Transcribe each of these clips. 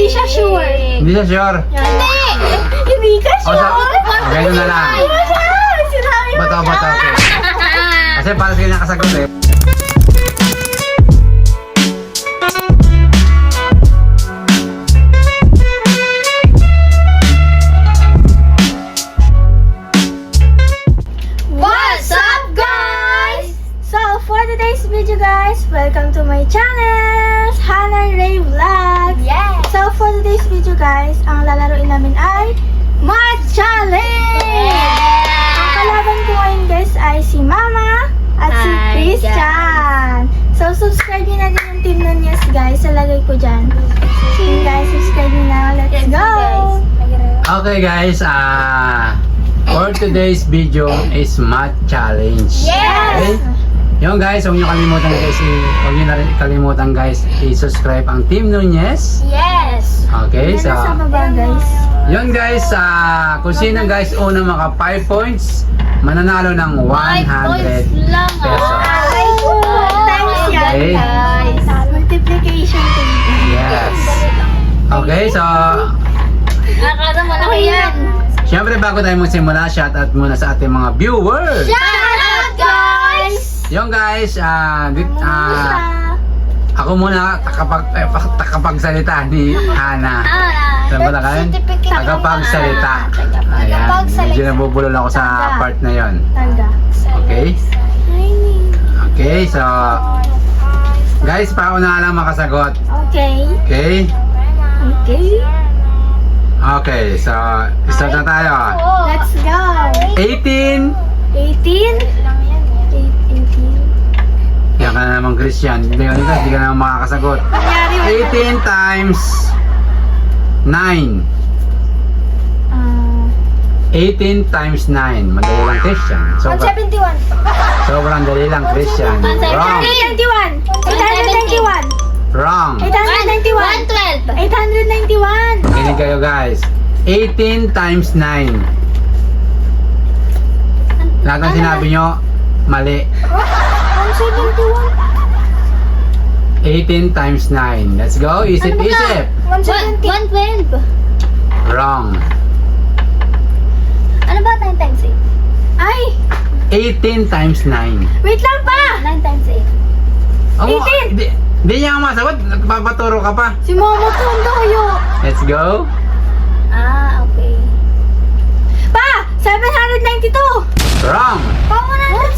Hindi siya sure. Hindi siya sure. Hindi! Hindi ka O, sure! okay, ito na lang. Hindi mo siya! Sinabi mo Bato, siya! bato, okay. Kasi para sa kanya kasagot eh. What's up, guys? So, for today's video, guys, welcome to my channel, Hannah Ray Vlogs. Yes. So, for today's video, guys, ang lalaroin namin ay Math Challenge. Ang kalaban ko ngayon, guys, ay si Mama at si Hi, Christian. So, subscribe nyo na din yung Team Nunez, guys. Salagay ko dyan. Okay, guys, subscribe nyo na. Let's go. Okay guys, for today's video is Math Challenge. Yes. Okay? Yung guys, huwag nyo kalimutan guys, huwag nyo na rin kalimutan guys, i-subscribe ang Team Nunez. Yes! Okay, Yan sa baba, guys. yun guys, kung sino guys unang maka 5 points, mananalo ng 100 lang pesos. Thanks yan, Okay. guys. Multiplication table. Yes. Okay, so Nakakada malaki yan! syempre bago tayo magsimula, shoutout muna sa ating mga viewers. Shout out, guys! Yung guys, ako muna takapagsalita ni Hana. Sa Bulacan? Tagapagsalita. Ayan, medyo nabubulol ako sa part na yon. Tanda. Okay? Okay, so guys, pauna lang makasagot. Okay. Okay? Okay. Okay, so start na tayo. Let's go. 18. 18. 18. Yan ka na naman, Christian. Hindi ka naman makakasagot. Nangyari mo. 18 times 9. 18 times 9. Madali lang, Christian. 171. Sobrang dali lang, Christian. Wrong. 891. 891. Wrong. 891. 112! 891. Kinig kayo, guys. 18 times 9. Lahat ng sinabi nyo, mali. 171. 18 times 9. Let's go. Isip, isip. 170. 112! Wrong. Ano ba 9 times Ay! 18 times 9. Wait lang pa! 8? 9 times Oh, 18. Hindi niya ako masagot. Nagpapaturo ka pa. Si Mama Tondo kayo. Let's go. 8. Okay. Pa! 792! Wrong. Pa!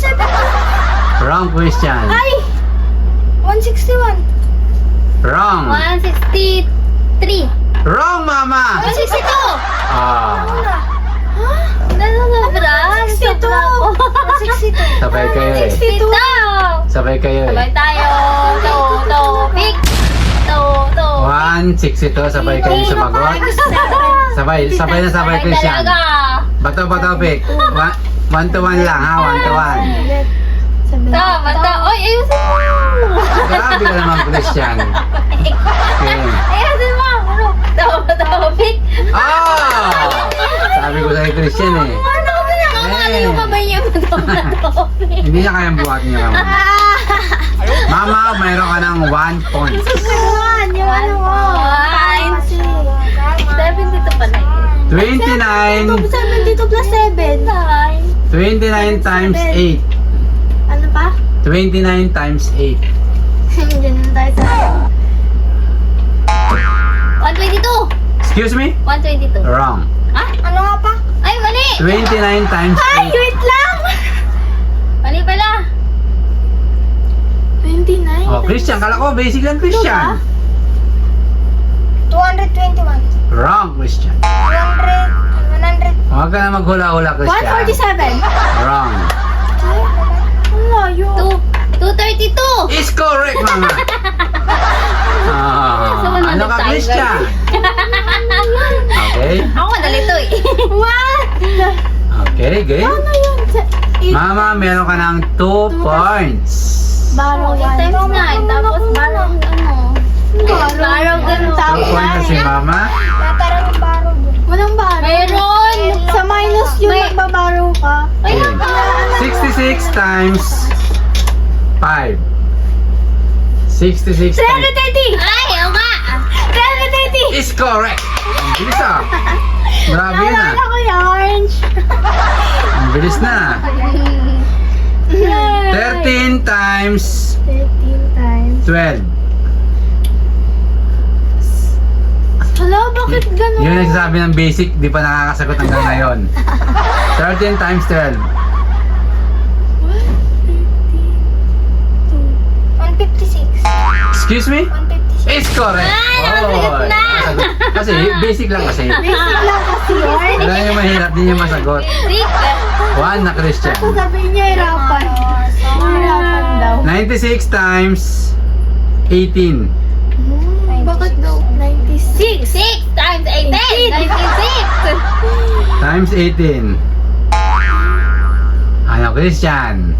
172! Wrong question. Ay! 161! Wrong. 163! Wrong, mama. 162! Ah, Ha? Nasobra! 62! 162! sabay kayo eh. 62! Sabay kayo Sabay eh. tayo! Topic! 162, sabay kayo sumagot. Sabay na sabay, Christian. Bato, pick. 1 to 1 lang ha, 1 to 1. Mata! Oy, ayusin mo! Grabe ka naman, Christian. Okay. Ayusin mo! Topic! Oh! Sabi ko sa'yo, Christian eh. Ano yung kamay niya topic? Hindi niya kayang buhatin niya kamay. Mama, mayroon ka ng 1 point. Yung ano mo? Fine. 72 pala yun. 29. 72 plus 7. 29 times 8. Ano pa? 29 times 8. Diyan na tayo sa... 122! Excuse me? 122. Wrong. Ah? Ano nga pa? Ay, mali! 29 times Ay, 8. wait lang! Mali pala. 29. Oh, Christian, kala ko basic lang, Christian. 221. Wrong, Christian. 100. Huwag ka na maghula-hula, Christian. 147. Wrong. Ang layo. 232! Is correct, mama. Ano ka, Christian? Okay. Ako madali to eh. What? Okay, good. Ano yun? Mama, meron ka ng 2 points. Baro 8 times 9, tapos barong ano. Barong ganun. 2 points na si mama. Parang baro. Walang baro. Meron! Sa minus yung nagbabaro ka. Ay, Okay. 66 times 5. 66 times... 330! Ay, oo nga! 330! 180! is correct. Ang bilis ah. Grabe yun ah. Naalala ko yarn. Ang bilis na. 13 times 13 times. 12. Hala, bakit ganun? Yun ang nagsasabi ng basic, di pa nakakasagot hanggang ngayon. 13 times 12. 156. Excuse me? 156. Is correct. nakasagot na. nakasagot. Kasi basic lang kasi. Basic lang kasi yarn. Alam niyo mahirap, di niya masagot. Basic. 1 na Christian. Sasabihin niya hirapan. Hirapan daw. 96 times 18. Bakit daw? 96. 6 times 18. 96. Times 18. Ano, Christian?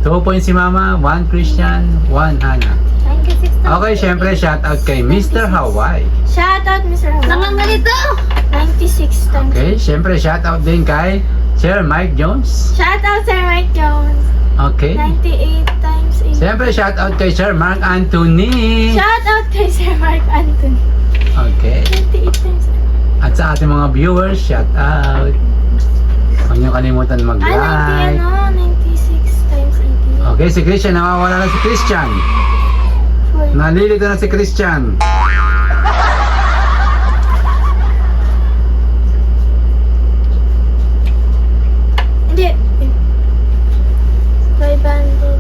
2 points si Mama, 1 Christian, 1 Hana. 96 times Okay, syempre shout out kay Mr. Hawaii. Shout out, Mr. Hawaii. Nangangalito. 96 times. Okay, syempre shout out din kay Sir Mike Jones. Shout out, Sir Mike Jones. Okay. 98 times 8. Syempre shout out kay Sir Mark Anthony. Shout out kay Sir Mark Anthony. Okay. 98 times 8. At sa ating mga viewers, shout out. Huwag niyo kalimutan mag-like. 96 times 18. Okay, si Christian, nawawala na si Christian. Nalilito na si Christian. Hindi. 500.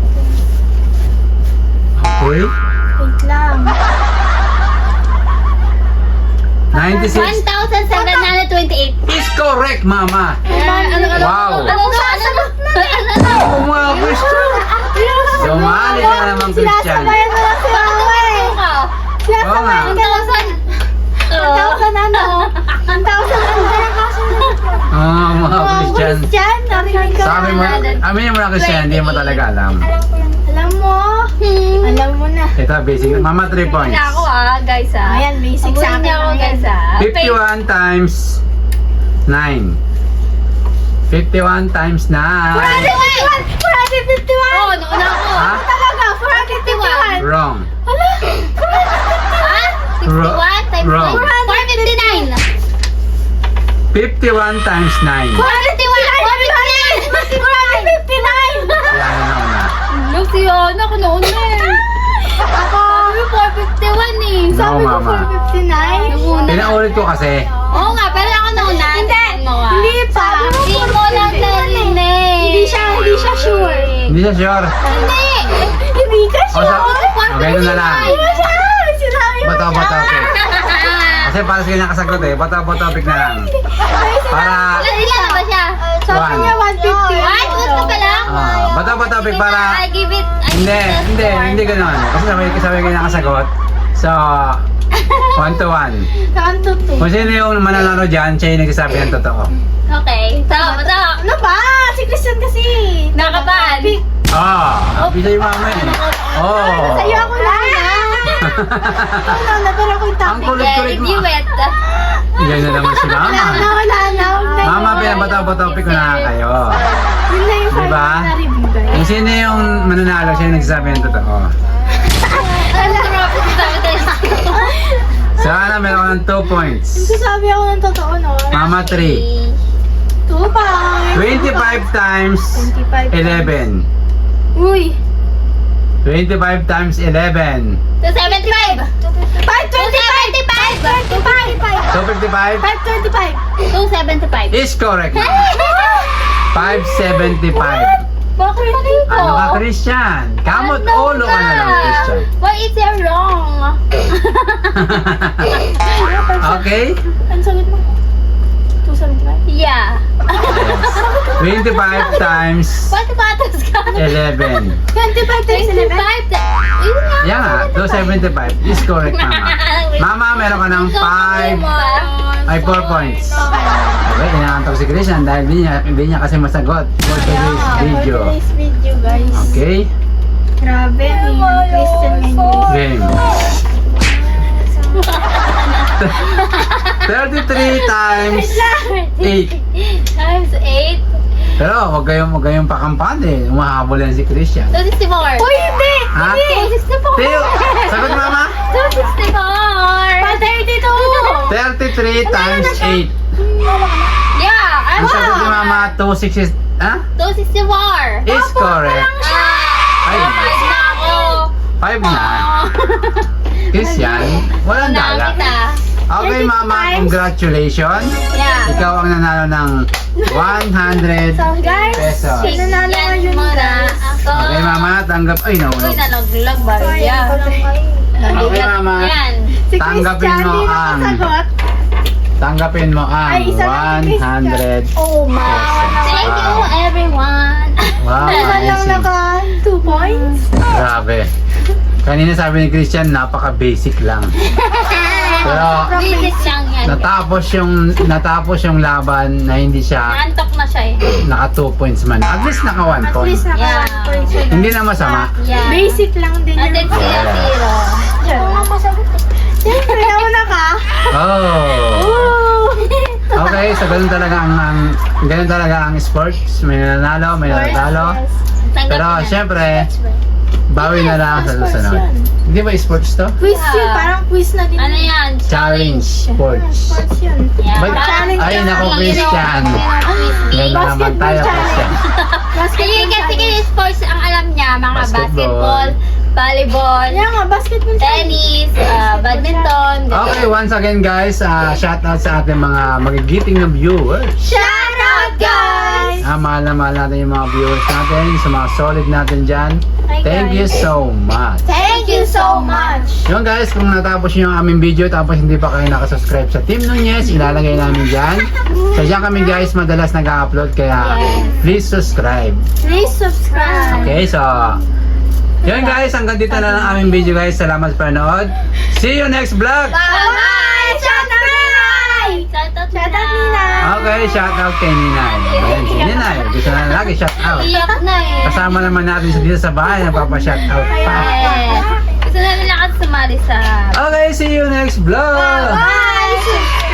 Okay. Wait lang. 96 1,728. is correct, Mama. Wow. Ano? Oh, mga Christian. Sumali ka naman, Christian. Sinasabayan mo lang si Mama eh. Sinasabayan ka lang sa 1,000 ano? 1,000 ano kaya kaso Oh, mga Christian. Christian, narinig ka. Sabi mo, aminin mo na Christian, hindi mo talaga alam. Alam mo. Alam mo na. Ito, basic. Mama, 3 points. Wala ako guys Ayan, basic sa akin. niya ako lang yan. guys 51 times 9. 51 times 9. 451! 451! Oh, nauna ako. Ha? Talaga, 451! Wrong. Ha? 61 times Wrong. 459. 51 times 9. 451. 459! Yan na una. Look, si Yana, nauna eh. Ako, Sabi 451 eh. No, sabi ko Mama. 459. Nauna. Pinaulit ko kasi. Oo nga, pero ako nauna. Hindi, Tingnan mo, ah. hindi pa. Hindi mo lang narinig. Hindi siya sure. Hindi siya sure. Hindi. Hindi ka O, sure. okay, ito na lang. Hindi mo siya. Sinabi mo Bato, siya. topic. Kasi para sa kanyang kasagot eh. Bato, topic na lang. Para, Ilan na ba siya? Sabi niya 150. Ay, tugot ka pa lang? bato, topic para, I give it. hindi gano'n. Kasi sabay kanyang kasagot. So, 1 to 1. Saan to to? Kung sino yung mananalo dyan, siya yung nagsasabi ng totoo. Okay. So, Ano ba? Si Christian kasi. Nakapan. Happy sa'yo mama eh. Sa'yo ako lang. Wala na, pero ako'y Ang topic. kulit-kulit mo. Review it. Yan na naman si mama. Wala na. Mama, pinabato-topic ko na kayo. Yun na yung Diba? final na review, guys. Kung sino yung mananalo, siya yung nagsasabi ng totoo. Sana meron ka ng 2 points. Sabi ako ng totoo, no? Mama 3. 2 pounds. 25 times 25. 11. Uy. 25 times 11. 275. 525. 255 525. 525. is correct. 575. Bakit dito? Ano ka, Christian? Kamot ulo ka na lang, Christian. Why is it wrong? Okay? Ano sagot mo? 275? Yeah. 25 times Ba't patas ka? 11. 25 times 11? 25. Yan nga, 275 is correct, Mama. Mama, meron ka ng 4 points. Okay, inaantok si Christian dahil hindi niya kasi masagot for today's video. For today's video, guys. Okay? Grabe, ni Christian ngayon. Game. 33 times 8. Times 8. Pero huwag kayong pakampante. Umahabol yan si Christian. 264. Uy, hindi! Ha? 264. Teo, sagot mama. 264. 33 times 8. Yeah. Ang sagot ni mama, 260. Ha? 264. Is correct. Ay, Five na ako. 5 na. Christian, walang dala. Okay mama, congratulations. Yeah. Ikaw ang nanalo ng 100 So guys, pesos. nanalo Yan ngayon muna guys. ako. Okay mama, tanggap. Ay, Uy, naulog. nalaglag ba rin Sorry, yan? Okay mama, Yan. Si Tanggapin Christian, mo di ang- nakasagot. tanggapin mo ang Ay, isa lang si 100 Christian. Oh my. Thank you, Wow. everyone. Wow, Isa lang amazing. naka 2 points. Grabe. Kanina sabi ni Christian, napaka-basic lang. Pero Visit lang yan. natapos yung laban na hindi siya Naantok na siya eh. naka 2 points man. At least naka 1 At point. least naka Yeah. 1 point siya. Hindi na masama. Yeah. Basic lang din And then yun. sila zero. Oo nga masagot eh. Siyempre, nauna ka. Oh. Ooh. Okay, so ganun talaga ang sports. May nananalo, may nanatalo. Tanggap Pero na. syempre, bawi na lang sa Sports susunod. yan. Hindi ba sports to? Quiz yun, parang quiz na din. Ano yan? Challenge sports. Sports yun. Yeah. Ba't- Challenge ay, yan. naku, Christian. Yan na naman tayo, Christian. Ayun, kasi challenge. sports ang alam niya, mga Basketball. basketball, volleyball, Kaya nga, basketball tennis, badminton. Okay, once again guys, shout out sa ating mga magigiting na viewers. Shout out, guys! Mahal na mahal natin yung mga viewers natin, sa mga solid natin dyan. Hi, Thank you guys. so much. Thank you so much! Yun guys, kung natapos nyo yung aming video tapos hindi pa kayo nakasubscribe sa Team Nunez, ilalagay namin dyan. So dyan kami guys, madalas nag-upload kaya please subscribe. Please subscribe! Okay, so yun guys, hanggang dito na lang aming video guys. Salamat sa panood. See you next vlog! Bye-bye! Shout out, Ninay! Shout out Shout out, Ninay! Okay, shout out kay Ninay. Ayan, si Ninay. Gusto na lagi shout out. Iyak na eh. Kasama naman natin sa dito sa bahay, nagpapa-shout out pa. Gusto na nila kasi sumali sa Okay, see you next vlog! Bye!